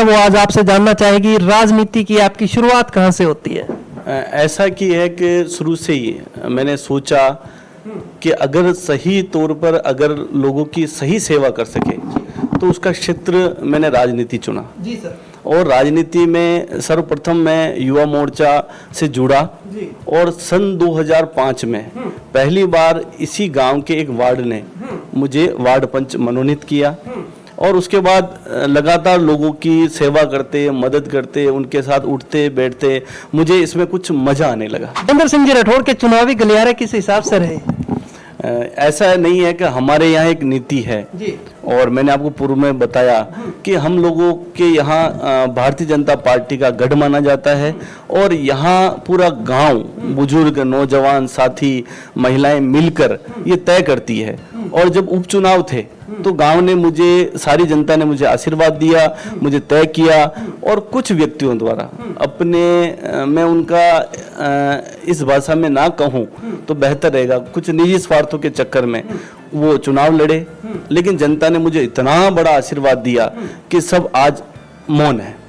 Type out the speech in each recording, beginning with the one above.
वो आज आपसे जानना चाहेगी। राजनीति की आपकी शुरुआत कहाँ से होती है? ऐसा कि है कि शुरू से ही मैंने सोचा कि अगर सही तौर पर अगर लोगों की सही सेवा कर सके तो उसका क्षेत्र मैंने राजनीति चुना। जी सर। और राजनीति में सर्वप्रथम मैं युवा मोर्चा से जुड़ा और सन 2005 में पहली बार इसी गांव के एक वार्ड ने मुझे वार्ड पंच मनोनीत किया और उसके बाद लगातार लोगों की सेवा करते, मदद करते, उनके साथ उठते बैठते मुझे इसमें कुछ मजा आने लगा। भूपेंद्र सिंह जी राठौड़ के चुनावी गलियारे किस हिसाब से रहे? ऐसा नहीं है कि हमारे यहाँ एक नीति है जी। और मैंने आपको पूर्व में बताया कि हम लोगों के यहाँ भारतीय जनता पार्टी का गढ़ माना जाता है और यहाँ पूरा गांव, बुजुर्ग, नौजवान, साथी, महिलाएं मिलकर ये तय करती है। और जब उपचुनाव थे तो गांव ने मुझे, सारी जनता ने मुझे आशीर्वाद दिया, मुझे तय किया और कुछ व्यक्तियों द्वारा अपने, मैं उनका इस भाषा में ना कहूँ तो बेहतर रहेगा, कुछ निजी स्वार्थों के चक्कर में वो चुनाव लड़े, लेकिन जनता ने मुझे इतना बड़ा आशीर्वाद दिया कि सब आज मौन है।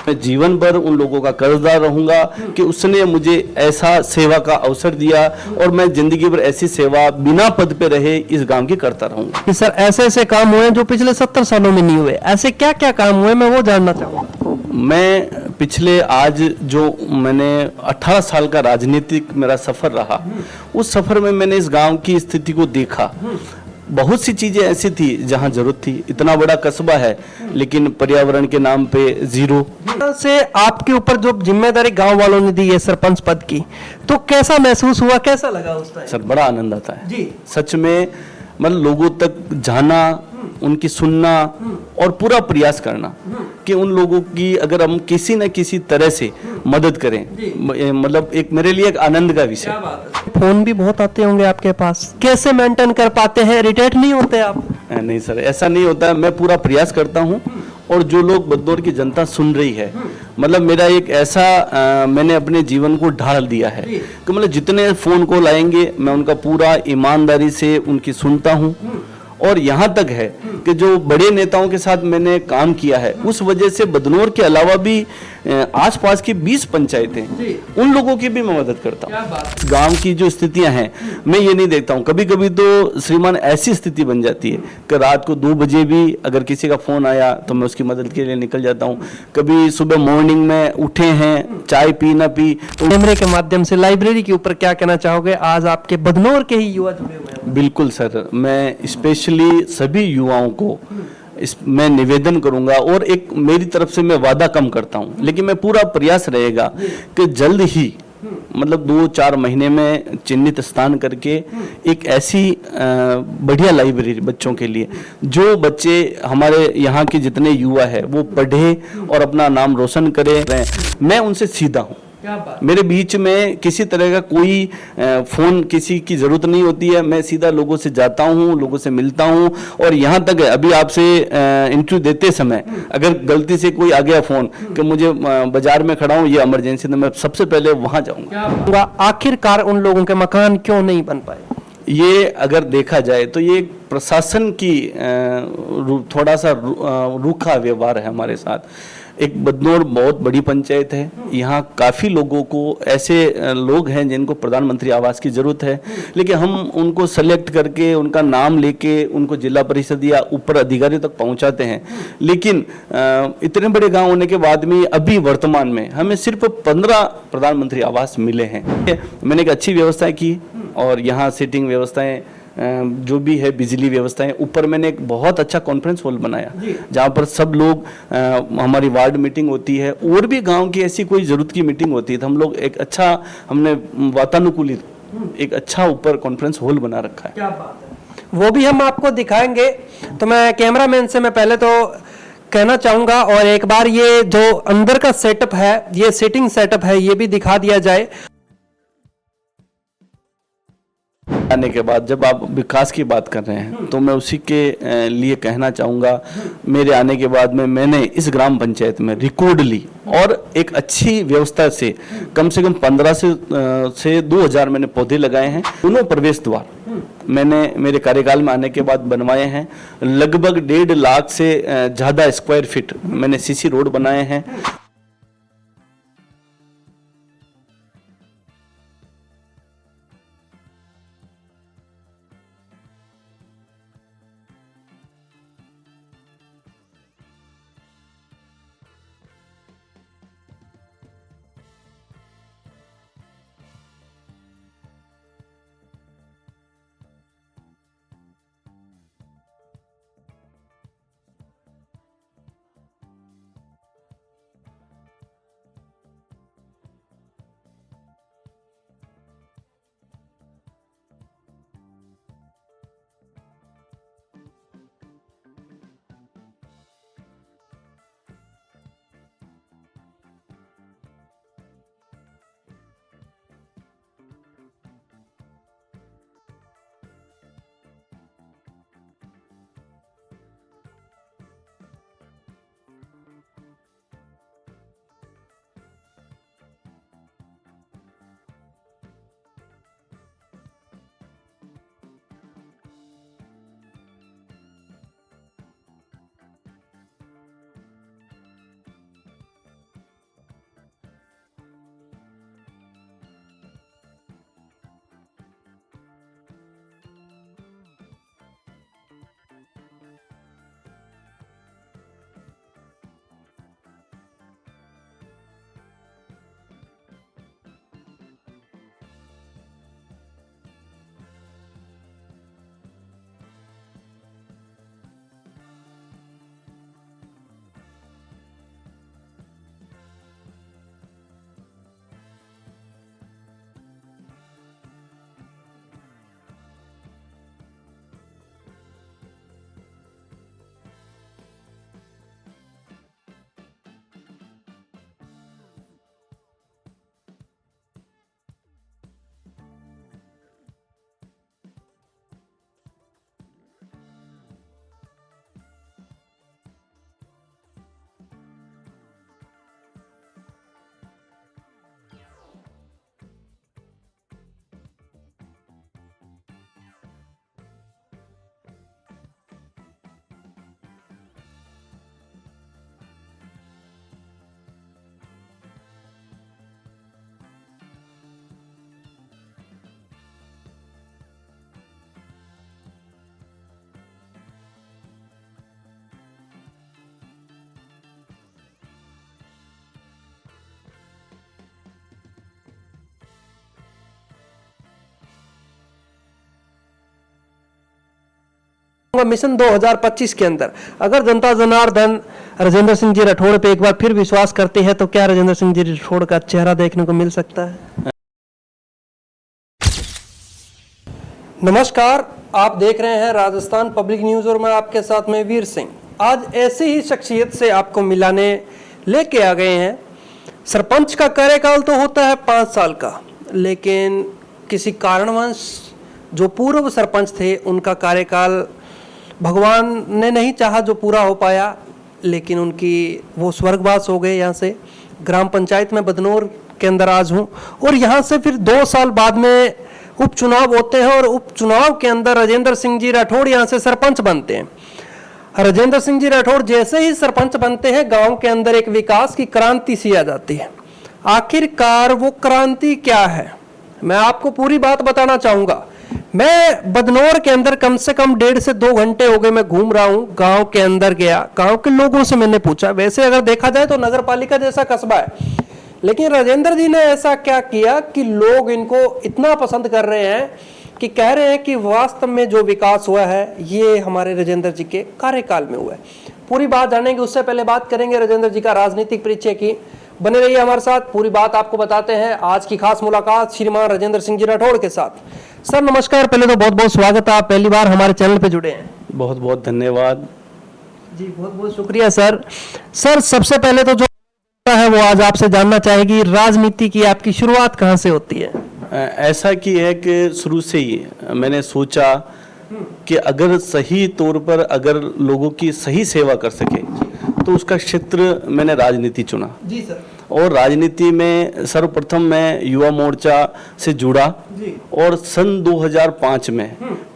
मैं जीवन भर उन लोगों का कर्जदार रहूंगा कि उसने मुझे ऐसा सेवा का अवसर दिया और मैं जिंदगी भर ऐसी सेवा बिना पद पे रहे इस गांव की करता रहूंगा। सर, ऐसे ऐसे काम हुए जो पिछले 70 सालों में नहीं हुए, ऐसे क्या क्या काम हुए, मैं वो जानना चाहूँगा। मैं पिछले आज जो मैंने 18 साल का राजनीतिक मेरा सफर रहा, उस सफर में मैंने इस गांव की स्थिति को देखा। बहुत सी चीजें ऐसी थी जहां जरूरत थी, इतना बड़ा कस्बा है लेकिन पर्यावरण के नाम पे जीरो। से आपके ऊपर जो जिम्मेदारी गांव वालों ने दी है सरपंच पद की, तो कैसा महसूस हुआ, कैसा लगा उस टाइम? सर, बड़ा आनंद आता है जी। सच में, मतलब लोगों तक जाना, उनकी सुनना और पूरा प्रयास करना कि उन लोगों की अगर हम किसी न किसी तरह से मदद करें, मतलब एक मेरे लिए एक आनंद का विषय। फोन भी बहुत आते होंगे आपके पास, कैसे मेंटेन कर पाते हैं? इरिटेट नहीं होते आप? नहीं सर, ऐसा नहीं होता है। मैं पूरा प्रयास करता हूँ और जो लोग बदनौर की जनता सुन रही है, मतलब मेरा एक ऐसा मैंने अपने जीवन को ढाल दिया है कि मतलब जितने फोन कॉल आएंगे मैं उनका पूरा ईमानदारी से उनकी सुनता हूँ। और यहाँ तक है कि जो बड़े नेताओं के साथ मैंने काम किया है, उस वजह से बदनौर के अलावा भी आसपास की 20 पंचायतें, उन लोगों की भी मैं मदद करता हूँ। गांव की जो स्थितियां हैं मैं ये नहीं देखता हूँ। कभी कभी तो श्रीमान ऐसी स्थिति बन जाती है कि रात को 2 बजे भी अगर किसी का फोन आया तो मैं उसकी मदद के लिए निकल जाता हूँ। कभी सुबह मॉर्निंग में उठे हैं, चाय पी ना पी तो। कैमरे के माध्यम से लाइब्रेरी के ऊपर क्या कहना चाहोगे? आज आपके बदनौर के ही युवा जुड़े हुए हैं। बिल्कुल सर, मैं स्पेशली सभी युवाओं को मैं निवेदन करूंगा और एक मेरी तरफ से मैं वादा कम करता हूं, लेकिन मैं पूरा प्रयास रहेगा कि जल्द ही, मतलब 2-4 महीने में चिन्हित स्थान करके एक ऐसी बढ़िया लाइब्रेरी बच्चों के लिए, जो बच्चे हमारे यहाँ के जितने युवा है वो पढ़े और अपना नाम रोशन करें, मैं उनसे सीधा हूँ। मेरे बीच में किसी तरह का कोई फोन किसी की जरूरत नहीं होती है। मैं सीधा लोगों से जाता हूँ, लोगों से मिलता हूँ और यहाँ तक है अभी आपसे इंटरव्यू देते समय अगर गलती से कोई आ गया फोन कि मुझे बाजार में खड़ा हूँ, ये इमरजेंसी, तो मैं सबसे पहले वहाँ जाऊँगा। आखिरकार उन लोगों के मकान क्यों नहीं बन पाए? ये अगर देखा जाए तो ये प्रशासन की थोड़ा सा रूखा व्यवहार है हमारे साथ। एक बदनौर बहुत बड़ी पंचायत है, यहाँ काफ़ी लोगों को, ऐसे लोग हैं जिनको प्रधानमंत्री आवास की ज़रूरत है, लेकिन हम उनको सेलेक्ट करके उनका नाम लेके उनको जिला परिषद या ऊपर अधिकारियों तक पहुँचाते हैं। लेकिन इतने बड़े गांव होने के बाद में अभी वर्तमान में हमें सिर्फ 15 प्रधानमंत्री आवास मिले हैं। मैंने एक अच्छी व्यवस्था की और यहाँ सीटिंग व्यवस्थाएँ जो भी है, बिजली व्यवस्थाएं, ऊपर मैंने एक बहुत अच्छा कॉन्फ्रेंस हॉल बनाया जहां पर सब लोग, हमारी वार्ड मीटिंग होती है और भी गांव की ऐसी कोई जरूरत की मीटिंग होती है तो हम लोग एक अच्छा, हमने वातानुकूलित एक अच्छा ऊपर कॉन्फ्रेंस हॉल बना रखा है। क्या बात है, वो भी हम आपको दिखाएंगे। तो मैं कैमरामैन से मैं पहले तो कहना चाहूंगा, और एक बार ये जो अंदर का सेटअप है, ये सीटिंग सेटअप है, ये भी दिखा दिया जाए। आने के बाद जब आप विकास की बात कर रहे हैं तो मैं उसी के लिए कहना चाहूँगा, मेरे आने के बाद में मैंने इस ग्राम पंचायत में रिकॉर्ड ली और एक अच्छी व्यवस्था से कम 1500 से 2000 मैंने पौधे लगाए हैं। दोनों प्रवेश द्वार मैंने मेरे कार्यकाल में आने के बाद बनवाए हैं। लगभग 1.5 लाख से ज़्यादा स्क्वायर फीट मैंने सीसी रोड बनाए हैं। मिशन 2025 के अंदर अगर जनता जनार्दन राजेंद्र सिंह जी राठौड़ पे एक बार फिर विश्वास करते हैं तो क्या राजेंद्र सिंह जी राठौड़ का चेहरा देखने को मिल सकता है? नमस्कार, आप देख रहे हैं राजस्थान पब्लिक न्यूज और मैं आपके साथ में वीर सिंह। आज ऐसी ही शख्सियत से आपको मिलाने लेके आ गए हैं। सरपंच का कार्यकाल तो होता है 5 साल का, लेकिन किसी कारणवश जो पूर्व सरपंच थे उनका कार्यकाल भगवान ने नहीं चाहा जो पूरा हो पाया, लेकिन उनकी वो स्वर्गवास हो गए। यहाँ से ग्राम पंचायत में बदनौर के अंदर आज हूँ और यहाँ से फिर 2 साल बाद में उपचुनाव होते हैं और उपचुनाव के अंदर राजेंद्र सिंह जी राठौड़ यहाँ से सरपंच बनते हैं। राजेंद्र सिंह जी राठौड़ जैसे ही सरपंच बनते हैं, गांव के अंदर एक विकास की क्रांति सी आ जाती है। आखिरकार वो क्रांति क्या है, मैं आपको पूरी बात बताना चाहूंगा। मैं बदनौर के अंदर कम से कम 1.5 से 2 घंटे हो गए मैं घूम रहा हूँ। गांव के अंदर गया, गांव के लोगों से मैंने पूछा। वैसे अगर देखा जाए तो नगर पालिका जैसा कस्बा है, लेकिन राजेंद्र जी ने ऐसा क्या किया कि लोग इनको इतना पसंद कर रहे हैं कि कह रहे हैं कि वास्तव में जो विकास हुआ है ये हमारे राजेंद्र जी के कार्यकाल में हुआ है। पूरी बात जानेंगे, उससे पहले बात करेंगे राजेंद्र जी का राजनीतिक परिचय की। बने रहिए हमारे साथ, पूरी बात आपको बताते हैं। आज की खास मुलाकात श्रीमान राजेंद्र सिंह जी राठौड़ के साथ। सर नमस्कार, पहले तो बहुत बहुत स्वागत है, आप पहली बार हमारे चैनल पे जुड़े हैं। बहुत बहुत धन्यवाद जी, बहुत बहुत शुक्रिया सर। सर सबसे पहले तो जो है वो आज आपसे जानना चाहेगी, राजनीति की आपकी शुरुआत कहाँ से होती है? ऐसा कि है कि शुरू से ही मैंने सोचा कि अगर सही तौर पर अगर लोगों की सही सेवा कर सके तो उसका क्षेत्र मैंने राजनीति चुना। जी सर। और राजनीति में सर्वप्रथम मैं युवा मोर्चा से जुड़ा जी। और सन 2005 में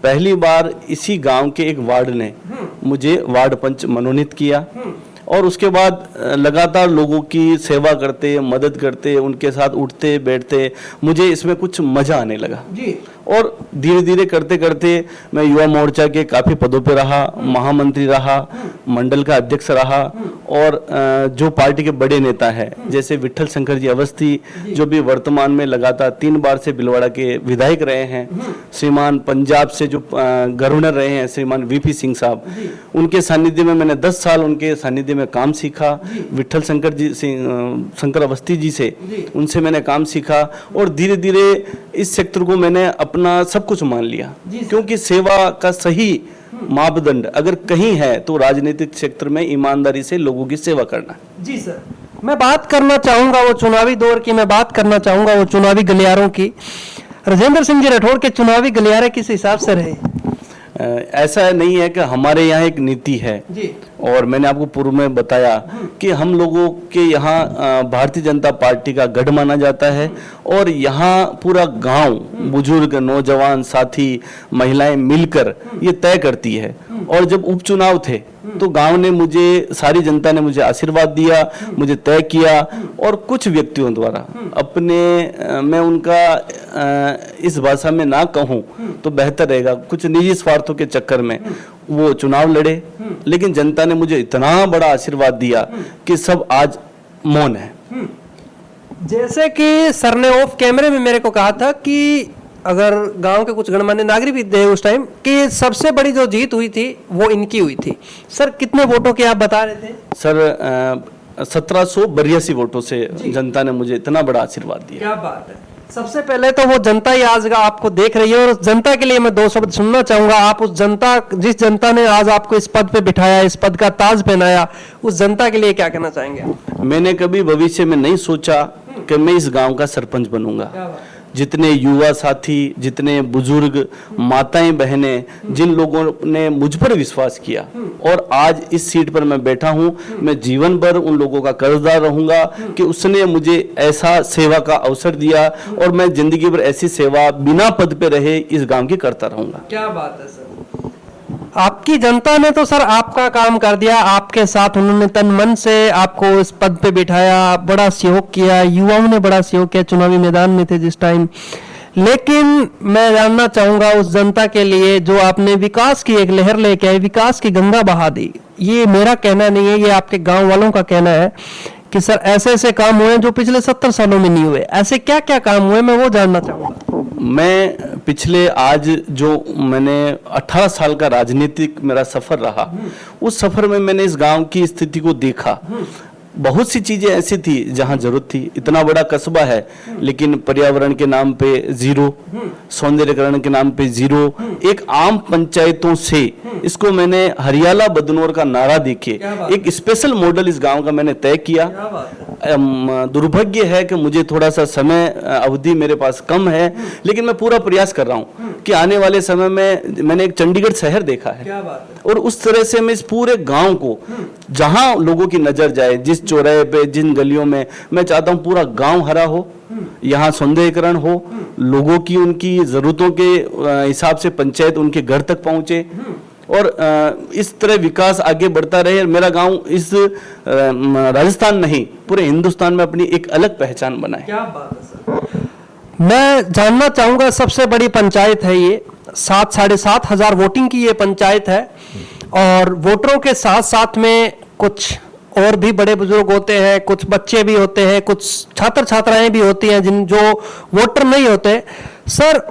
पहली बार इसी गांव के एक वार्ड ने मुझे वार्ड पंच मनोनीत किया और उसके बाद लगातार लोगों की सेवा करते, मदद करते, उनके साथ उठते बैठते मुझे इसमें कुछ मजा आने लगा जी। और धीरे धीरे करते करते मैं युवा मोर्चा के काफ़ी पदों पे रहा, महामंत्री रहा, मंडल का अध्यक्ष रहा और जो पार्टी के बड़े नेता हैं जैसे विठल शंकर जी अवस्थी जो भी वर्तमान में लगातार 3 बार से भीलवाड़ा के विधायक रहे हैं, श्रीमान पंजाब से जो गवर्नर रहे हैं श्रीमान वीपी सिंह साहब, उनके सानिध्य में मैंने 10 साल उनके सानिध्य में काम सीखा। विठल शंकर अवस्थी जी से उनसे मैंने काम सीखा और धीरे धीरे इस सेक्टर को मैंने अपना सब कुछ मान लिया क्योंकि सेवा का सही मापदंड अगर कहीं है तो राजनीतिक क्षेत्र में ईमानदारी से लोगों की सेवा करना। जी सर, मैं बात करना चाहूंगा वो चुनावी दौर की, मैं बात करना चाहूंगा वो चुनावी गलियारों की। राजेंद्र सिंह जी राठौड़ के चुनावी गलियारे किस हिसाब से रहे? ऐसा नहीं है कि हमारे यहाँ एक नीति है जी। और मैंने आपको पूर्व में बताया कि हम लोगों के यहाँ भारतीय जनता पार्टी का गढ़ माना जाता है और यहाँ पूरा गांव, बुजुर्ग, नौजवान, साथी, महिलाएं मिलकर ये तय करती है। और जब उपचुनाव थे तो गांव ने मुझे, सारी जनता ने मुझे आशीर्वाद दिया, मुझे तय किया और कुछ व्यक्तियों द्वारा अपने, मैं उनका इस भाषा में ना कहूँ तो बेहतर रहेगा, कुछ निजी स्वार्थों के चक्कर में वो चुनाव लड़े, लेकिन जनता ने मुझे इतना बड़ा आशीर्वाद दिया कि सब आज मौन है। जैसे कि सर ने ऑफ कैमरे में मेरे को कहा था कि अगर गांव के कुछ गणमान्य नागरिक भी थे उस टाइम कि सबसे बड़ी जो जीत हुई थी वो इनकी हुई थी। सर कितने वोटों के आप बता रहे थे? सर 1782 वोटों से जनता ने मुझे इतना बड़ा आशीर्वाद दिया। क्या बात है। सबसे पहले तो वो जनता ही आज आपको देख रही है और उस जनता के लिए मैं 2 शब्द सुनना चाहूंगा। आप उस जनता, जिस जनता ने आज आपको इस पद पे बिठाया, इस पद का ताज पहनाया, उस जनता के लिए क्या कहना चाहेंगे? मैंने कभी भविष्य में नहीं सोचा कि मैं इस गांव का सरपंच बनूंगा। जितने युवा साथी, जितने बुजुर्ग, माताएं, बहनें, जिन लोगों ने मुझ पर विश्वास किया और आज इस सीट पर मैं बैठा हूं, मैं जीवन भर उन लोगों का कर्जदार रहूंगा कि उसने मुझे ऐसा सेवा का अवसर दिया और मैं जिंदगी भर ऐसी सेवा बिना पद पे रहे इस गांव की करता रहूंगा। क्या बात है सर। आपकी जनता ने तो सर आपका काम कर दिया, आपके साथ उन्होंने तन मन से आपको इस पद पे बिठाया, बड़ा सहयोग किया, युवाओं ने बड़ा सहयोग किया, चुनावी मैदान में थे जिस टाइम। लेकिन मैं जानना चाहूंगा उस जनता के लिए जो आपने विकास की एक लहर लेके आए, विकास की गंगा बहा दी। ये मेरा कहना नहीं है, ये आपके गांव वालों का कहना है कि सर ऐसे ऐसे काम हुए जो पिछले 70 सालों में नहीं हुए। ऐसे क्या क्या काम हुए, मैं वो जानना चाहूंगा। मैं पिछले, आज जो मैंने 18 साल का राजनीतिक मेरा सफर रहा, उस सफर में मैंने इस गांव की स्थिति को देखा। बहुत सी चीजें ऐसी थी जहां जरूरत थी। इतना बड़ा कस्बा है लेकिन पर्यावरण के नाम पे जीरो, सौंदर्यकरण के नाम पे जीरो। एक आम पंचायतों से इसको मैंने हरियाला बदनौर का नारा देके एक स्पेशल मॉडल इस गांव का मैंने तय किया। दुर्भाग्य है कि मुझे थोड़ा सा समय अवधि मेरे पास कम है, लेकिन मैं पूरा प्रयास कर रहा हूं कि आने वाले समय में, मैंने एक चंडीगढ़ शहर देखा है और उस तरह से मैं इस पूरे गांव को, जहां लोगों की नजर जाए, जिस चौराहे पे, जिन गलियों में, मैं चाहता हूं पूरा गांव हरा हो, यहाँ सौंदर्यीकरण हो, लोगों की उनकी जरूरतों के हिसाब से पंचायत उनके घर तक पहुंचे और इस तरह विकास आगे बढ़ता रहे। मेरा गांव इस राजस्थान नहीं, पूरे हिंदुस्तान में अपनी एक अलग पहचान बनाए। क्या बात है सर। मैं जानना चाहूंगा, सबसे बड़ी पंचायत है ये, 7-7.5 हजार वोटिंग की ये पंचायत है और वोटरों के साथ साथ में कुछ और भी बड़े बुजुर्ग होते हैं, कुछ बच्चे भी होते हैं, कुछ छात्र छात्राएं भी होती हैं जिन जो वोटर नहीं होते। सर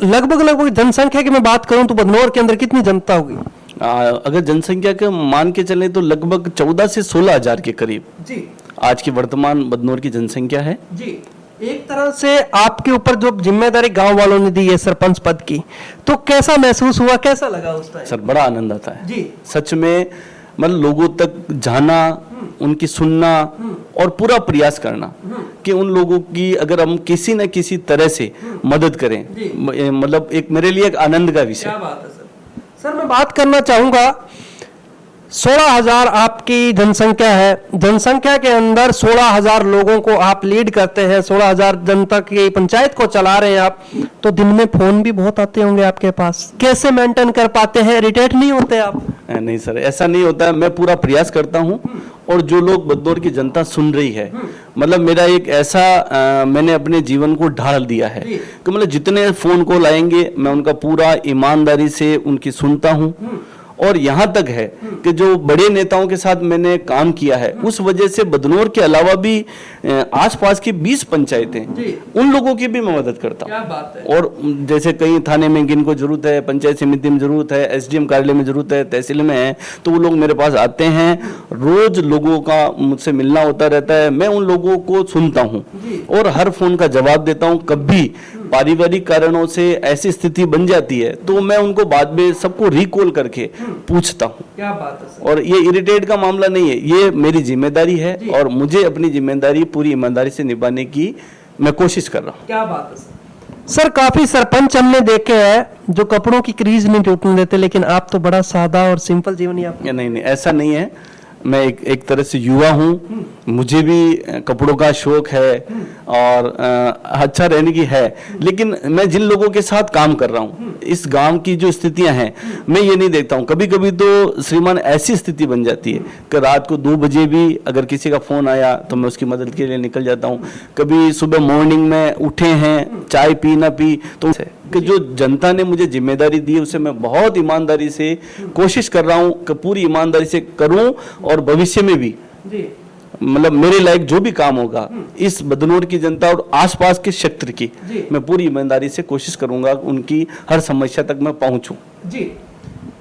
लगभग जनसंख्या की मैं बात करूं तो बदनौर के अंदर कितनी जनता होगी? अगर जनसंख्या के मान के चले तो लगभग 14 से 16 हजार के करीब जी आज की वर्तमान बदनौर की जनसंख्या है जी। एक तरह से आपके ऊपर जो जिम्मेदारी गांव वालों ने दी है सरपंच पद की, तो कैसा महसूस हुआ, कैसा लगा उस टाइम? सर बड़ा आनंद आता है जी। सच में, मतलब लोगों तक जाना, उनकी सुनना और पूरा प्रयास करना कि उन लोगों की अगर हम किसी न किसी तरह से मदद करें, मतलब एक मेरे लिए एक आनंद का विषय। क्या बात है सर। सर मैं बात करना चाहूंगा, 16,000 आपकी जनसंख्या है, जनसंख्या के अंदर 16,000 लोगों को आप लीड करते हैं, 16,000 जनता की पंचायत को चला रहे हैं आप, तो दिन में फोन भी बहुत आते होंगे आपके पास, कैसे मेंटेन कर पाते हैं? इरिटेट नहीं होते आप? नहीं सर, ऐसा नहीं होता है। मैं पूरा प्रयास करता हूँ और जो लोग बदनौर की जनता सुन रही है, मतलब मेरा एक ऐसा मैंने अपने जीवन को ढाल दिया है कि मतलब जितने फोन कॉल आएंगे मैं उनका पूरा ईमानदारी से उनकी सुनता हूँ। और यहाँ तक है कि जो बड़े नेताओं के साथ मैंने काम किया है, उस वजह से बदनौर के अलावा भी आसपास की 20 पंचायतें, उन लोगों की भी मैं मदद करता हूँ। क्या बात है। और जैसे कहीं थाने में जिनको जरूरत है, पंचायत समिति में जरूरत है, एसडीएम कार्यालय में जरूरत है, तहसील में है, तो वो लोग मेरे पास आते हैं। रोज लोगों का मुझसे मिलना होता रहता है, मैं उन लोगों को सुनता हूँ और हर फोन का जवाब देता हूँ। कभी पारिवारिक कारणों से ऐसी स्थिति बन जाती है तो मैं उनको बाद में सबको रिकॉल करके पूछता हूँ। क्या बात है सर। और ये इरिटेट का मामला नहीं है, ये मेरी जिम्मेदारी है और मुझे अपनी जिम्मेदारी पूरी ईमानदारी से निभाने की मैं कोशिश कर रहा हूँ। क्या बात है सर। काफी सरपंच हमने देखे हैं जो कपड़ों की क्रीज नहीं टूटने देते, लेकिन आप तो बड़ा सादा और सिंपल जीवन यापन। नहीं, ऐसा नहीं है। मैं एक तरह से युवा हूँ, मुझे भी कपड़ों का शौक है और अच्छा रहने की है, लेकिन मैं जिन लोगों के साथ काम कर रहा हूँ, इस गांव की जो स्थितियां हैं, मैं ये नहीं देखता हूँ। कभी कभी तो श्रीमान ऐसी स्थिति बन जाती है कि रात को 2 बजे भी अगर किसी का फोन आया तो मैं उसकी मदद के लिए निकल जाता हूँ। कभी सुबह मॉर्निंग में उठे हैं, चाय पी ना पी, तो कि जो जनता ने मुझे जिम्मेदारी दी उसे मैं बहुत ईमानदारी से कोशिश कर रहा हूँ कि पूरी ईमानदारी से करूँ और भविष्य में भी मतलब मेरे लायक जो भी काम होगा इस बदनौर की जनता और आसपास के क्षेत्र की मैं पूरी ईमानदारी से कोशिश करूंगा, उनकी हर समस्या तक मैं पहुंचूं। जी,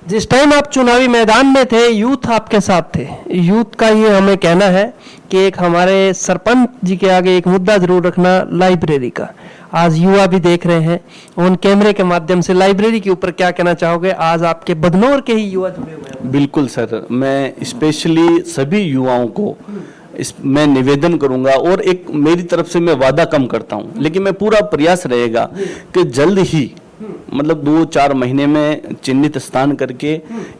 जिस टाइम आप चुनावी मैदान में थे, यूथ आपके साथ थे। यूथ का ये हमें कहना है कि एक हमारे सरपंच जी के आगे एक मुद्दा जरूर रखना, लाइब्रेरी का। आज युवा भी देख रहे हैं ऑन कैमरे के माध्यम से, लाइब्रेरी के ऊपर क्या कहना चाहोगे? आज आपके बदनौर के ही युवा जुड़े हुए हैं। बिल्कुल सर, मैं स्पेशली सभी युवाओं को मैं निवेदन करूंगा और एक मेरी तरफ से मैं वादा कम करता हूं, लेकिन मैं पूरा प्रयास रहेगा कि जल्द ही मतलब 2-4 महीने में चिन्हित स्थान करके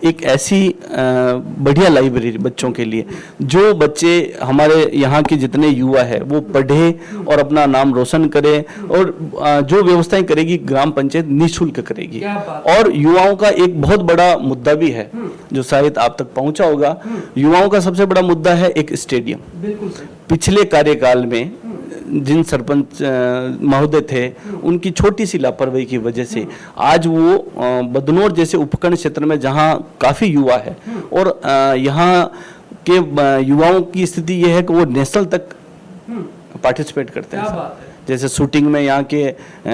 एक ऐसी बढ़िया लाइब्रेरी बच्चों के लिए, जो बच्चे हमारे यहाँ के जितने युवा है वो पढ़े और अपना नाम रोशन करे, और जो व्यवस्थाएं करेगी ग्राम पंचायत निःशुल्क करेगी। और युवाओं का एक बहुत बड़ा मुद्दा भी है जो शायद आप तक पहुंचा होगा। युवाओं का सबसे बड़ा मुद्दा है एक स्टेडियम। बिल्कुल। पिछले कार्यकाल में जिन सरपंच महोदय थे, उनकी छोटी सी लापरवाही की वजह से आज वो बदनौर जैसे उपखंड क्षेत्र में जहाँ काफी युवा है और यहाँ के युवाओं की स्थिति ये है कि वो नेशनल तक पार्टिसिपेट करते हैं। जैसे शूटिंग में यहाँ के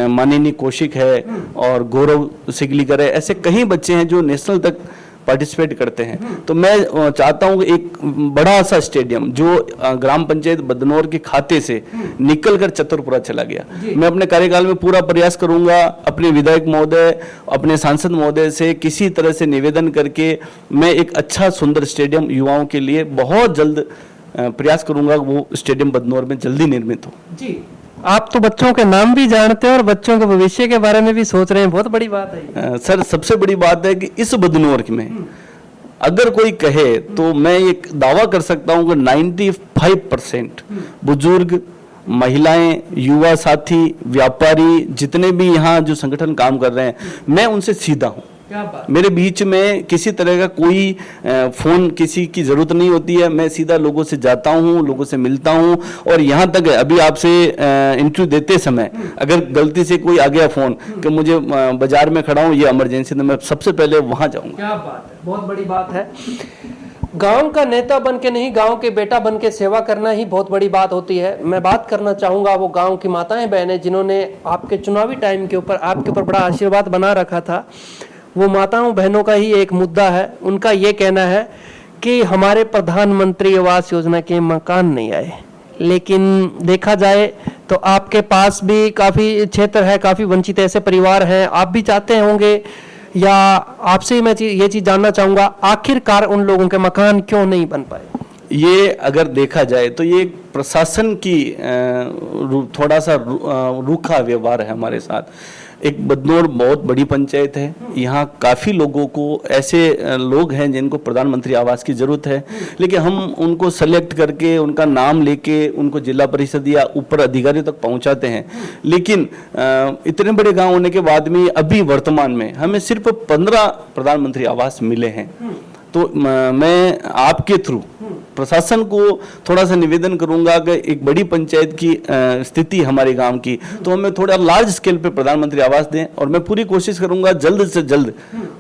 माननीय कौशिक है और गौरव सिगलीकर है, ऐसे कई बच्चे हैं जो नेशनल तक पार्टिसिपेट करते हैं। तो मैं चाहता हूँ कि एक बड़ा सा स्टेडियम जो ग्राम पंचायत बदनौर के खाते से निकल कर चतुरपुरा चला गया, मैं अपने कार्यकाल में पूरा प्रयास करूंगा। अपने विधायक महोदय, अपने सांसद महोदय से किसी तरह से निवेदन करके मैं एक अच्छा सुंदर स्टेडियम युवाओं के लिए बहुत जल्द प्रयास करूंगा, वो स्टेडियम बदनौर में जल्दी निर्मित हो। जी, आप तो बच्चों के नाम भी जानते हैं और बच्चों के भविष्य के बारे में भी सोच रहे हैं, बहुत बड़ी बात है। सर, सबसे बड़ी बात है कि इस बदनौर में अगर कोई कहे तो मैं एक दावा कर सकता हूं कि 95% बुजुर्ग, महिलाएं, युवा साथी, व्यापारी, जितने भी यहाँ जो संगठन काम कर रहे हैं, मैं उनसे सीधा हूँ। मेरे बीच में किसी तरह का कोई फोन किसी की जरूरत नहीं होती है। मैं सीधा लोगों से जाता हूँ, लोगों से मिलता हूँ। और यहाँ तक अभी आपसे इंटरव्यू देते समय अगर गलती से कोई आ गया फोन कि मुझे बाजार में खड़ा हूँ, ये इमरजेंसी, तो मैं सबसे पहले वहां जाऊंगा। क्या बात है, बहुत बड़ी बात है। गांव का नेता बन के नहीं, गांव के बेटा बन के सेवा करना ही बहुत बड़ी बात होती है। मैं बात करना चाहूंगा वो गांव की माताएं बहनें जिन्होंने आपके चुनावी टाइम के ऊपर आपके ऊपर बड़ा आशीर्वाद बना रखा था। वो माताओं बहनों का ही एक मुद्दा है। उनका ये कहना है कि हमारे प्रधानमंत्री आवास योजना के मकान नहीं आए, लेकिन देखा जाए तो आपके पास भी काफ़ी क्षेत्र है, काफ़ी वंचित ऐसे परिवार हैं, आप भी चाहते होंगे, या आपसे मैं ये चीज़ जानना चाहूँगा, आखिरकार उन लोगों के मकान क्यों नहीं बन पाए? ये अगर देखा जाए तो ये प्रशासन की थोड़ा सा रूखा व्यवहार है हमारे साथ। एक बदनौर बहुत बड़ी पंचायत है। यहाँ काफ़ी लोगों को ऐसे लोग हैं जिनको प्रधानमंत्री आवास की ज़रूरत है, लेकिन हम उनको सेलेक्ट करके उनका नाम लेके उनको जिला परिषद या ऊपर अधिकारियों तक पहुँचाते हैं। लेकिन इतने बड़े गांव होने के बाद में अभी वर्तमान में हमें सिर्फ 15 प्रधानमंत्री आवास मिले हैं। तो मैं आपके थ्रू प्रशासन को थोड़ा सा निवेदन करूंगा कि एक बड़ी पंचायत की स्थिति हमारे गांव की, तो हमें थोड़ा लार्ज स्केल पे प्रधानमंत्री आवास दें, और मैं पूरी कोशिश करूंगा जल्द से जल्द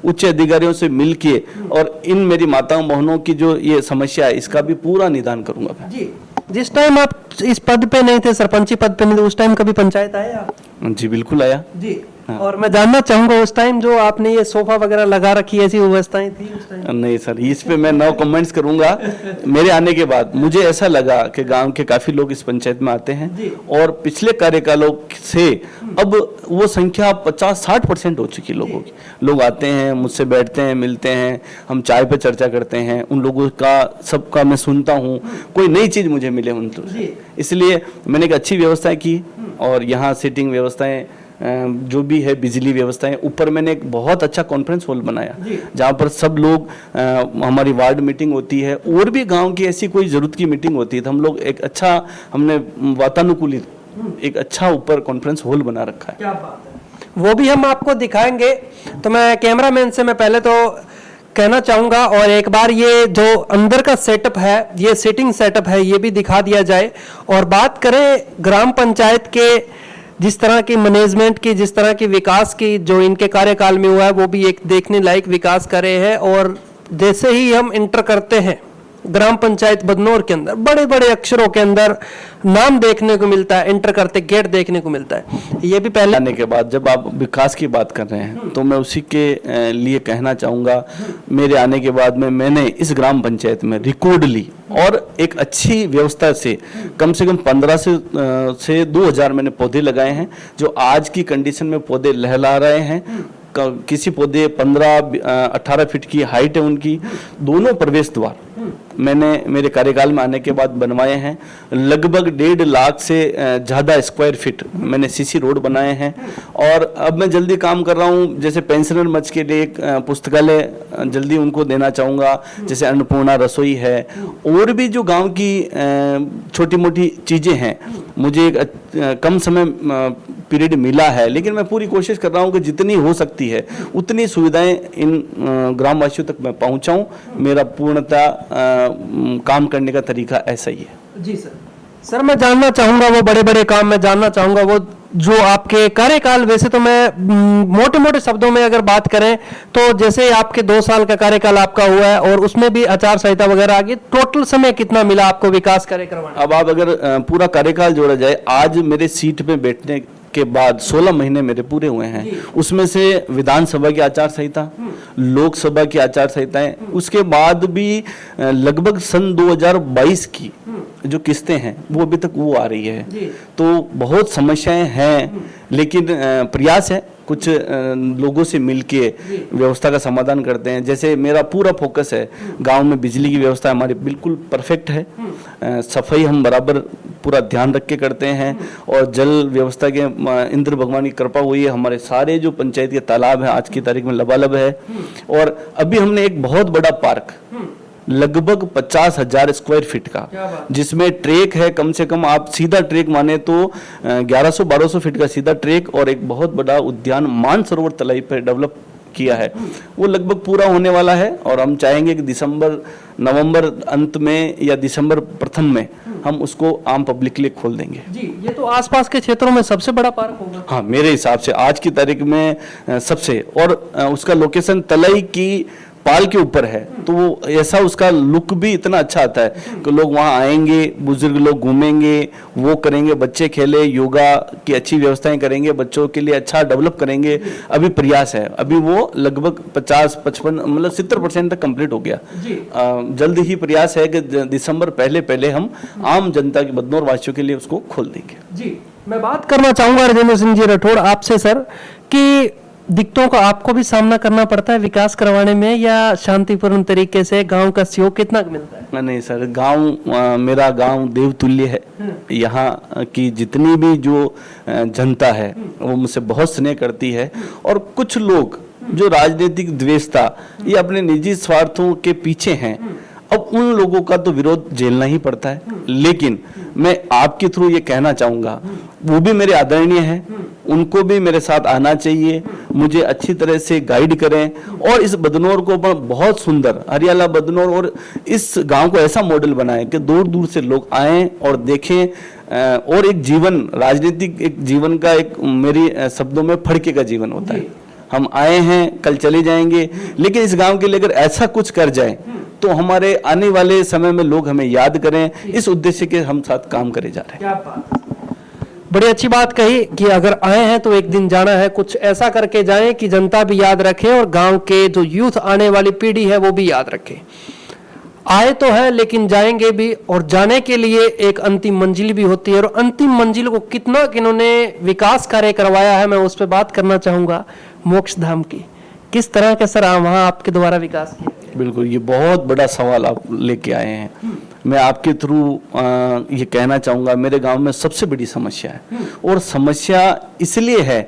उच्च अधिकारियों से मिलके और इन मेरी माताओं बहनों की जो ये समस्या है इसका भी पूरा निदान करूंगा मैं। जी, जिस टाइम आप इस पद पे नहीं थे, सरपंची पद पे नहीं थे, उस टाइम कभी पंचायत आए आप? जी बिल्कुल आया जी। और मैं जानना चाहूंगा उस टाइम जो आपने ये सोफा वगैरह लगा रखी ऐसी व्यवस्थाएं थी उस टाइम? नहीं सर, इस पे मैं नो कमेंट्स करूंगा। मेरे आने के बाद मुझे ऐसा लगा कि गांव के काफी लोग इस पंचायत में आते हैं और पिछले कार्यकालों से अब वो संख्या 50-60% हो चुकी लोगों की। लोग आते हैं, मुझसे बैठते हैं, मिलते हैं, हम चाय पे चर्चा करते हैं, उन लोगों का सबका मैं सुनता हूँ, कोई नई चीज मुझे मिले उनसे। इसलिए मैंने एक अच्छी व्यवस्था की और यहाँ सीटिंग व्यवस्थाएं जो भी है, बिजली व्यवस्थाएं, ऊपर मैंने एक बहुत अच्छा कॉन्फ्रेंस हॉल बनाया जहाँ पर सब लोग हमारी वार्ड मीटिंग होती है, और भी गांव की ऐसी कोई जरूरत की मीटिंग होती है तो हम लोग एक अच्छा, हमने वातानुकूलित एक अच्छा ऊपर कॉन्फ्रेंस हॉल बना रखा है। क्या बात है, वो भी हम आपको दिखाएंगे। तो मैं कैमरामैन से मैं पहले तो कहना चाहूंगा, और एक बार ये जो अंदर का सेटअप है, ये सीटिंग सेटअप है, ये भी दिखा दिया जाए। और बात करें ग्राम पंचायत के जिस तरह की मैनेजमेंट की, जिस तरह की विकास की जो इनके कार्यकाल में हुआ है, वो भी एक देखने लायक विकास करे हैं। और जैसे ही हम इंटर करते हैं ग्राम पंचायत बदनौर के अंदर, बड़े बड़े अक्षरों के अंदर नाम देखने को मिलता है, इंटर करते गेट देखने को मिलता है। ये भी पहले आने के बाद जब आप विकास की बात कर रहे हैं तो मैं उसी के लिए कहना चाहूँगा, मेरे आने के बाद में मैंने इस ग्राम पंचायत में रिकॉर्ड ली और एक अच्छी व्यवस्था से कम 15 से 2000 मैंने पौधे लगाए हैं, जो आज की कंडीशन में पौधे लहला रहे हैं। किसी पौधे 15-18 फीट की हाइट है उनकी। दोनों प्रवेश द्वार मैंने मेरे कार्यकाल में आने के बाद बनवाए हैं। लगभग 1.5 लाख से ज़्यादा स्क्वायर फीट मैंने सीसी रोड बनाए हैं। और अब मैं जल्दी काम कर रहा हूँ, जैसे पेंशनर मच के लिए एक पुस्तकालय जल्दी उनको देना चाहूँगा, जैसे अन्नपूर्णा रसोई है, और भी जो गांव की छोटी मोटी चीज़ें हैं। मुझे एक कम समय पीरियड मिला है, लेकिन मैं पूरी कोशिश कर रहा हूँ कि जितनी हो सकती है उतनी सुविधाएं इन ग्रामवासियों तक मैं पहुँचाऊँ। मेरा पूर्णतः काम करने का तरीका ऐसा ही है। जी सर, मैं जानना चाहूंगा वो बड़े बड़े काम, मैं जानना चाहूंगा वो जो आपके कार्यकाल, वैसे तो मैं मोटे मोटे शब्दों में अगर बात करें तो जैसे आपके 2 साल का कार्यकाल आपका हुआ है और उसमें भी आचार संहिता वगैरह आ गई, टोटल समय कितना मिला आपको विकास कार्य करवाने? अब आप अगर पूरा कार्यकाल जोड़ा जाए, आज मेरे सीट पे बैठने के बाद 16 महीने मेरे पूरे हुए हैं। उसमें से विधानसभा की आचार संहिता, लोकसभा की आचार संहिताएं, उसके बाद भी लगभग सन 2022 की जो किस्तें हैं वो अभी तक वो आ रही है। तो बहुत समस्याएं हैं, लेकिन प्रयास है कुछ लोगों से मिलके व्यवस्था का समाधान करते हैं। जैसे मेरा पूरा फोकस है गांव में बिजली की व्यवस्था हमारी बिल्कुल परफेक्ट है, सफाई हम बराबर पूरा ध्यान रख के करते हैं, और जल व्यवस्था के इंद्र भगवान की कृपा हुई है, हमारे सारे जो पंचायत के तालाब हैं आज की तारीख में लबालब है। और अभी हमने एक बहुत बड़ा पार्क लगभग 50,000 स्क्वायर फीट का, जिसमें ट्रैक है, कम से कम आप सीधा ट्रैक माने तो 1100-1200 फीट का सीधा ट्रैक, और एक बहुत बड़ा उद्यान मानसरोवर तलाई पर डेवलप किया है। वो लगभग पूरा होने वाला है और हम चाहेंगे कि नवंबर अंत में या दिसंबर प्रथम में हम उसको आम पब्लिक के लिए खोल देंगे। जी, ये तो आसपास के क्षेत्रों में सबसे बड़ा पार्क होगा। हाँ, मेरे हिसाब से आज की तारीख में सबसे, और उसका लोकेशन तलाई की पाल के ऊपर है, तो ऐसा उसका लुक भी इतना अच्छा आता है कि लोग वहाँ आएंगे, बुजुर्ग लोग घूमेंगे, वो करेंगे, बच्चे खेले, योगा की अच्छी व्यवस्थाएं करेंगे, बच्चों के लिए अच्छा डेवलप करेंगे। अभी प्रयास है, अभी वो लगभग 50-55 मतलब 70% तक कंप्लीट हो गया। जल्द ही प्रयास है कि दिसंबर पहले हम आम जनता के बदनौर वासियों के लिए उसको खोल देंगे। जी, मैं बात करना चाहूंगा राजेंद्र सिंह जी राठौड़ आपसे सर, कि दिक्कतों का आपको भी सामना करना पड़ता है विकास करवाने में, या शांतिपूर्ण तरीके से गांव का सहयोग कितना मिलता है? नहीं सर, मेरा गांव देवतुल्य है। यहाँ की जितनी भी जो जनता है वो मुझसे बहुत स्नेह करती है, और कुछ लोग जो राजनीतिक द्वेषता या अपने निजी स्वार्थों के पीछे हैं, अब उन लोगों का तो विरोध झेलना ही पड़ता है। लेकिन मैं आपके थ्रू ये कहना चाहूंगा, वो भी मेरे आदरणीय हैं, उनको भी मेरे साथ आना चाहिए, मुझे अच्छी तरह से गाइड करें, और इस बदनौर को बहुत सुंदर हरियाला बदनौर और इस गांव को ऐसा मॉडल बनाएं कि दूर दूर से लोग आएं और देखें, और एक जीवन, राजनीतिक एक जीवन का एक, मेरी शब्दों में, फड़के का जीवन होता है। हम आए हैं, कल चले जाएंगे, लेकिन इस गांव के लिए अगर ऐसा कुछ कर जाए तो हमारे आने वाले समय में लोग हमें याद करें, इस उद्देश्य के हम साथ काम करे जा रहे हैं। बड़ी अच्छी बात कही कि अगर आए हैं तो एक दिन जाना है, कुछ ऐसा करके जाएं कि जनता भी याद रखे और गांव के जो यूथ आने वाली पीढ़ी है वो भी याद रखे। आए तो है लेकिन जाएंगे भी, और जाने के लिए एक अंतिम मंजिल भी होती है, और अंतिम मंजिल को कितना किन्होंने विकास कार्य करवाया है, मैं उस पर बात करना चाहूंगा। मोक्ष धाम की किस तरह के सर वहाँ आपके द्वारा विकास किया? बिल्कुल, ये बहुत बड़ा सवाल आप लेके आए हैं। मैं आपके थ्रू ये कहना चाहूँगा, मेरे गांव में सबसे बड़ी समस्या है, और समस्या इसलिए है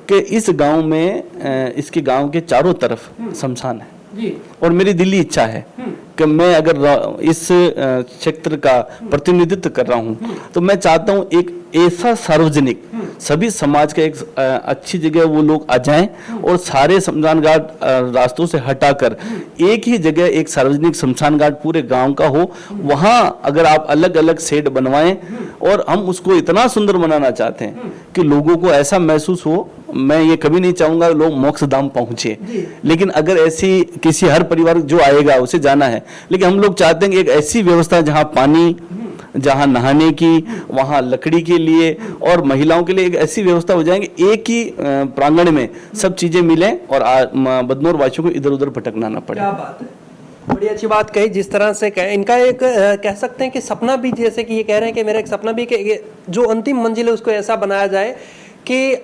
कि इस गांव में, इसके गांव के चारों तरफ शमशान है जी। और मेरी दिली इच्छा है कि मैं अगर इस क्षेत्र का प्रतिनिधित्व कर रहा हूँ तो मैं चाहता हूँ एक ऐसा सार्वजनिक, सभी समाज का एक अच्छी जगह वो लोग आ जाएं, और सारे शमशान घाट रास्तों से हटाकर एक ही जगह एक सार्वजनिक शमशान घाट पूरे गांव का हो। वहां अगर आप अलग अलग शेड बनवाएं, और हम उसको इतना सुंदर बनाना चाहते हैं कि लोगों को ऐसा महसूस हो, मैं ये कभी नहीं चाहूंगा लोग मोक्ष धाम पहुंचे, लेकिन अगर ऐसी किसी, हर परिवार जो आएगा उसे जाना है, लेकिन हम लोग चाहते हैं कि एक ऐसी व्यवस्था जहां पानी, जहां नहाने की, वहां लकड़ी के लिए और महिलाओं के लिए एक ऐसी व्यवस्था हो जाएगी, एक ही प्रांगण में सब चीजें मिलें और बदनौर वासियों को इधर उधर भटकना ना पड़े। क्या बात है, बड़ी अच्छी बात कही। जिस तरह से इनका एक कह सकते हैं कि सपना भी, जैसे कि ये कह रहे हैं कि मेरा एक सपना भी कि जो अंतिम मंजिल है उसको ऐसा बनाया जाए कि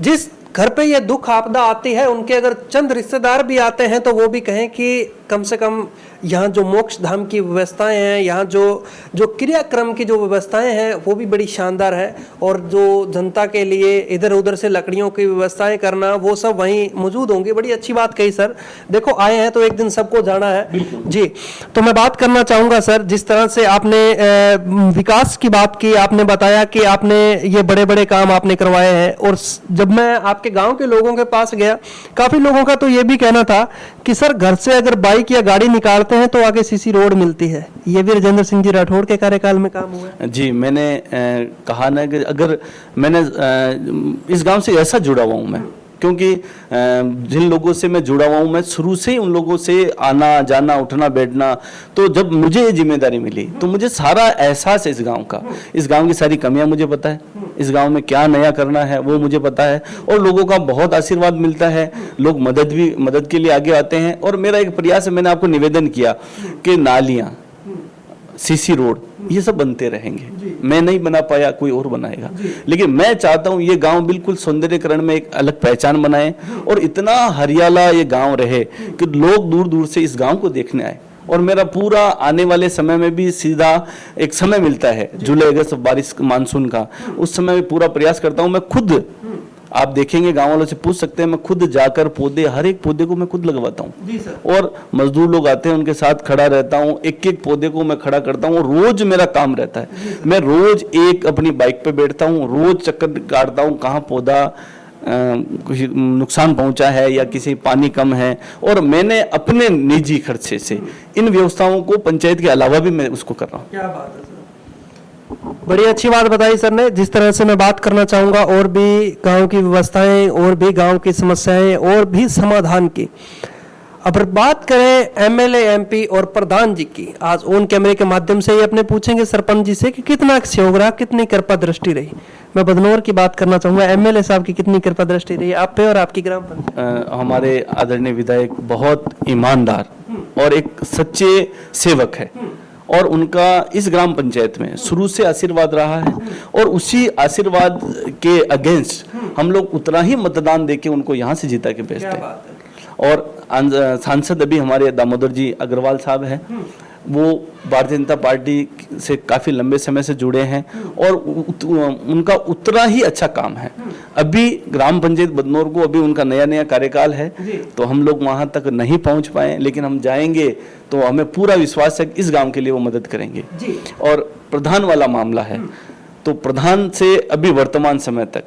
जिस घर पे ये दुख आपदा आती है, उनके अगर चंद रिश्तेदार भी आते हैं तो वो भी कहें कि कम से कम यहाँ जो मोक्ष धाम की व्यवस्थाएं हैं, यहाँ जो क्रियाक्रम की जो व्यवस्थाएं हैं वो भी बड़ी शानदार है, और जो जनता के लिए इधर उधर से लकड़ियों की व्यवस्थाएं करना वो सब वहीं मौजूद होंगी। बड़ी अच्छी बात कही सर। देखो आए हैं तो एक दिन सबको जाना है जी। तो मैं बात करना चाहूँगा सर, जिस तरह से आपने विकास की बात की, आपने बताया कि आपने ये बड़े बड़े काम आपने करवाए हैं, और जब मैं आपके गाँव के लोगों के पास गया, काफ़ी लोगों का तो ये भी कहना था कि सर घर से अगर बाइक या गाड़ी निकालते हैं तो आगे सीसी रोड मिलती है। ये भी राजेंद्र सिंह जी राठौड़ के कार्यकाल में काम हुआ है जी। मैंने कहा ना कि अगर मैंने इस गांव से ऐसा जुड़ा हुआ हूँ मैं, क्योंकि जिन लोगों से मैं जुड़ा हुआ हूँ, मैं शुरू से ही उन लोगों से आना जाना, उठना बैठना, तो जब मुझे ये जिम्मेदारी मिली तो मुझे सारा एहसास है इस गांव का, इस गांव की सारी कमियां मुझे पता है, इस गांव में क्या नया करना है वो मुझे पता है, और लोगों का बहुत आशीर्वाद मिलता है, लोग मदद के लिए आगे आते हैं। और मेरा एक प्रयास है, मैंने आपको निवेदन किया कि नालियां, सीसी रोड, ये सब बनते रहेंगे। मैं नहीं बना पाया, कोई और बनाएगा, लेकिन मैं चाहता हूँ ये गांव बिल्कुल सौंदर्यकरण में एक अलग पहचान बनाए, और इतना हरियाला ये गांव रहे कि लोग दूर दूर से इस गांव को देखने आए। और मेरा पूरा आने वाले समय में भी सीधा एक समय मिलता है, जुलाई अगस्त बारिश मानसून का, उस समय में पूरा प्रयास करता हूँ मैं खुद। आप देखेंगे, गांव वालों से पूछ सकते हैं, मैं खुद जाकर पौधे, हर एक पौधे को मैं खुद लगवाता हूँ, और मजदूर लोग आते हैं उनके साथ खड़ा रहता हूँ, एक एक पौधे को मैं खड़ा करता हूँ। रोज मेरा काम रहता है, मैं रोज एक अपनी बाइक पे बैठता हूँ, रोज चक्कर काटता हूँ कहाँ पौधा कुछ नुकसान पहुंचा है या किसी पानी कम है, और मैंने अपने निजी खर्चे से इन व्यवस्थाओं को पंचायत के अलावा भी मैं उसको कर रहा हूँ। क्या बात है सर, बड़ी अच्छी बात बताई सर ने। जिस तरह से मैं बात करना चाहूंगा और भी गांव की व्यवस्थाएं, और भी गांव की समस्याएं, और भी समाधान की। अब बात करें एमएलए, एमपी और प्रधान जी की, आज ऑन कैमरे के माध्यम से ही अपने पूछेंगे सरपंच जी से कि कितना सहयोग रहा, कितनी कृपा दृष्टि रही। मैं बदनौर की बात करना चाहूंगा, एमएलए साहब की कितनी कृपा दृष्टि रही आप पे और आपकी ग्राम पंचायत? हमारे आदरणीय विधायक बहुत ईमानदार और एक सच्चे सेवक है, और उनका इस ग्राम पंचायत में शुरू से आशीर्वाद रहा है, और उसी आशीर्वाद के अगेंस्ट हम लोग उतना ही मतदान देके उनको यहाँ से जीता के भेजते क्या हैं। बात है। और सांसद अभी हमारे दामोदर जी अग्रवाल साहब हैं, वो भारतीय जनता पार्टी से काफ़ी लंबे समय से जुड़े हैं और उनका उतना ही अच्छा काम है। अभी ग्राम पंचायत बदनौर को अभी उनका नया नया कार्यकाल है, तो हम लोग वहाँ तक नहीं पहुँच पाए, लेकिन हम जाएंगे तो हमें पूरा विश्वास है कि इस गांव के लिए वो मदद करेंगे। और प्रधान वाला मामला है, तो प्रधान से अभी वर्तमान समय तक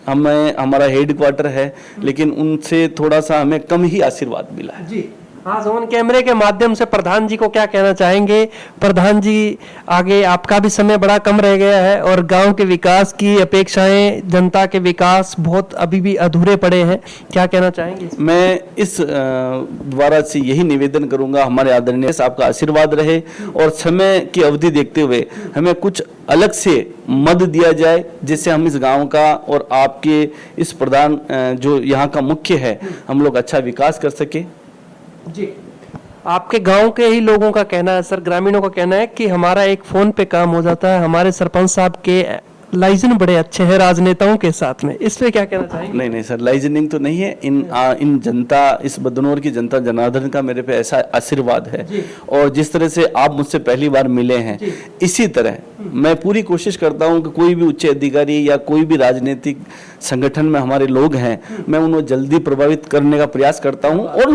हमें, हमारा हेड क्वार्टर है, लेकिन उनसे थोड़ा सा हमें कम ही आशीर्वाद मिला है। जी हाँ, सोन कैमरे के माध्यम से प्रधान जी को क्या कहना चाहेंगे? प्रधान जी, आगे आपका भी समय बड़ा कम रह गया है और गांव के विकास की अपेक्षाएं, जनता के विकास बहुत अभी भी अधूरे पड़े हैं, क्या कहना चाहेंगे? मैं इस द्वारा से यही निवेदन करूंगा, हमारे आदरणीय आपका आशीर्वाद रहे और समय की अवधि देखते हुए हमें कुछ अलग से मद दिया जाए, जिससे हम इस गांव का और आपके इस प्रधान जो यहाँ का मुख्य है, हम लोग अच्छा विकास कर सके। जी, आपके गांव के ही लोगों का कहना है सर, ग्रामीणों का कहना है कि हमारा एक फोन पे काम हो जाता है, हमारे सरपंच साहब के लाइजन बड़े अच्छे हैं राजनेताओं के साथ में, इस पे क्या कहना चाहेंगे? नहीं सर, लाइजनिंग तो नहीं है। इन जनता, इस बदनौर की जनता जनार्दन का मेरे पे ऐसा आशीर्वाद है, और जिस तरह से आप मुझसे पहली बार मिले हैं, इसी तरह मैं पूरी कोशिश करता हूं कि कोई भी उच्च अधिकारी या कोई भी राजनीतिक संगठन में हमारे लोग हैं, मैं उन्हें जल्दी प्रभावित करने का प्रयास करता हूं और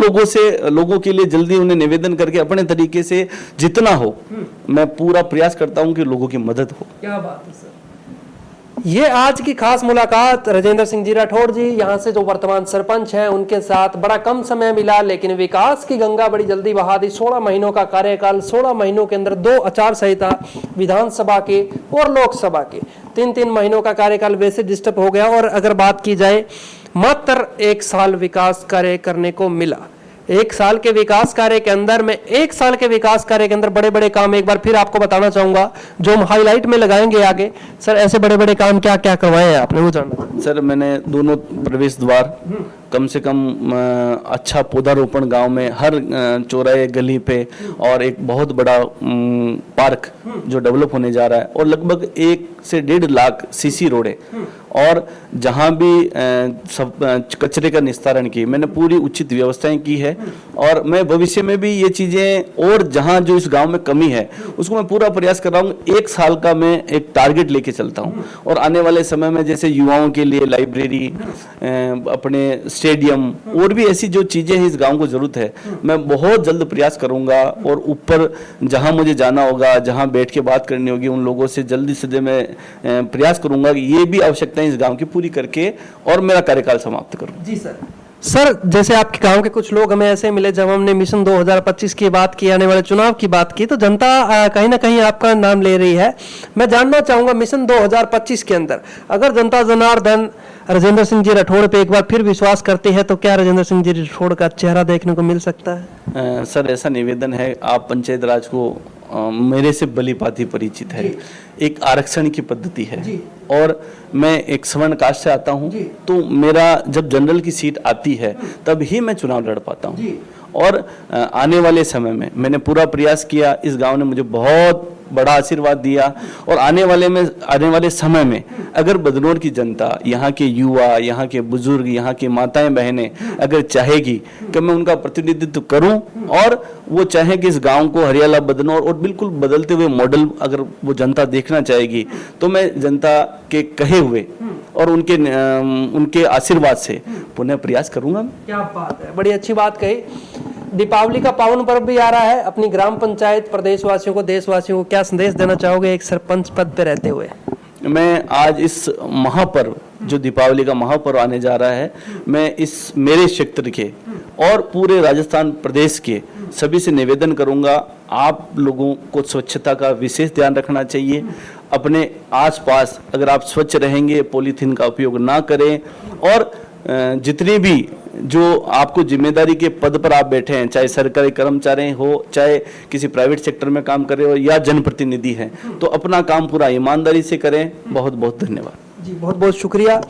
लोगों के लिए जल्दी उन्हें निवेदन करके अपने तरीके से जितना हो मैं पूरा प्रयास करता हूं कि लोगों की मदद हो। क्या बात है सर। ये आज की खास मुलाकात राजेंद्र सिंह जी राठौड़ जी, यहाँ से जो वर्तमान सरपंच हैं, उनके साथ बड़ा कम समय मिला, लेकिन विकास की गंगा बड़ी जल्दी बहा दी। 16 महीनों का कार्यकाल, 16 महीनों के अंदर 2 आचार संहिता, विधानसभा के और लोकसभा के 3-3 महीनों का कार्यकाल वैसे डिस्टर्ब हो गया। और अगर बात की जाए, मात्र 1 साल विकास कार्य करने को मिला। 1 साल के विकास कार्य के अंदर में 1 साल के विकास कार्य के अंदर बड़े बड़े काम एक बार फिर आपको बताना चाहूंगा, जो हम हाईलाइट में लगाएंगे आगे। सर, ऐसे बड़े बड़े काम क्या क्या करवाए हैं आपने, वो जानना। सर, मैंने दोनों प्रवेश द्वार, कम से कम अच्छा पौधारोपण गांव में हर चौराहे गली पे, और एक बहुत बड़ा पार्क जो डेवलप होने जा रहा है, और लगभग 1 से 1.5 लाख सीसी रोडें, और जहां भी सब कचरे का निस्तारण की मैंने पूरी उचित व्यवस्थाएं की है। और मैं भविष्य में भी ये चीजें, और जहां जो इस गांव में कमी है उसको मैं पूरा प्रयास कर रहा हूँ। 1 साल का मैं एक टारगेट लेके चलता हूँ, और आने वाले समय में जैसे युवाओं के लिए लाइब्रेरी, अपने स्टेडियम, और भी ऐसी जो चीजें हैं इस गांव को जरूरत है, मैं बहुत जल्द प्रयास करूंगा। और ऊपर जहां मुझे जाना होगा, जहां बैठ के बात करनी होगी, उन लोगों से जल्दी से मैं प्रयास करूंगा कि ये भी आवश्यकताएं इस गांव की पूरी करके और मेरा कार्यकाल समाप्त करूं। जी सर, जैसे आपके गांव के कुछ लोग हमें ऐसे मिले, जब हमने मिशन 2025 की बात की, आने वाले चुनाव की बात की, तो जनता कहीं ना कहीं आपका नाम ले रही है। मैं जानना चाहूंगा, मिशन 2025 के अंदर अगर जनता जनार्दन राजेंद्र सिंह जी राठौड़ पे एक बार फिर विश्वास करती है, तो क्या राजेंद्र सिंह जी राठौड़ का चेहरा देखने को मिल सकता है? सर, ऐसा निवेदन है, आप पंचायत राज को मेरे से भलीभांति परिचित है। एक आरक्षण की पद्धति है, और मैं एक स्वर्ण कास्ट से आता हूं, तो मेरा जब जनरल की सीट आती है तब ही मैं चुनाव लड़ पाता हूं। और आने वाले समय में मैंने पूरा प्रयास किया, इस गांव ने मुझे बहुत बड़ा आशीर्वाद दिया, और आने वाले समय में अगर बदनौर की जनता, यहाँ के युवा, यहाँ के बुजुर्ग, यहाँ की माताएं बहनें अगर चाहेगी कि मैं उनका प्रतिनिधित्व करूं, और वो चाहे कि इस गांव को हरियाला बदनौर और बिल्कुल बदलते हुए मॉडल अगर वो जनता देखना चाहेगी, तो मैं जनता के कहे हुए और उनके आशीर्वाद से पुनः प्रयास करूंगा। क्या बात है, बड़ी अच्छी बात कही। दीपावली का पावन पर्व भी आ रहा है, अपनी ग्राम पंचायत, प्रदेशवासियों को, देशवासियों को क्या संदेश देना चाहोगे एक सरपंच पद पे रहते हुए? मैं आज इस महापर्व, जो दीपावली का महापर्व आने जा रहा है, मैं इस मेरे क्षेत्र के और पूरे राजस्थान प्रदेश के सभी से निवेदन करूंगा, आप लोगों को स्वच्छता का विशेष ध्यान रखना चाहिए। अपने आसपास अगर आप स्वच्छ रहेंगे, पॉलीथीन का उपयोग ना करें, और जितने भी जो आपको जिम्मेदारी के पद पर आप बैठे हैं, चाहे सरकारी कर्मचारी हो, चाहे किसी प्राइवेट सेक्टर में काम कर रहे हो, या जनप्रतिनिधि हैं, तो अपना काम पूरा ईमानदारी से करें। बहुत बहुत धन्यवाद जी, बहुत बहुत शुक्रिया।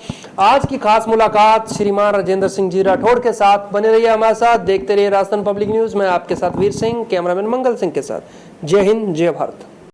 आज की खास मुलाकात श्रीमान राजेंद्र सिंह जी राठौड़ के साथ। बने रहिए हमारे साथ, देखते रहिए राजस्थान पब्लिक न्यूज में। आपके साथ वीर सिंह, कैमरामैन मंगल सिंह के साथ। जय हिंद, जय भारत।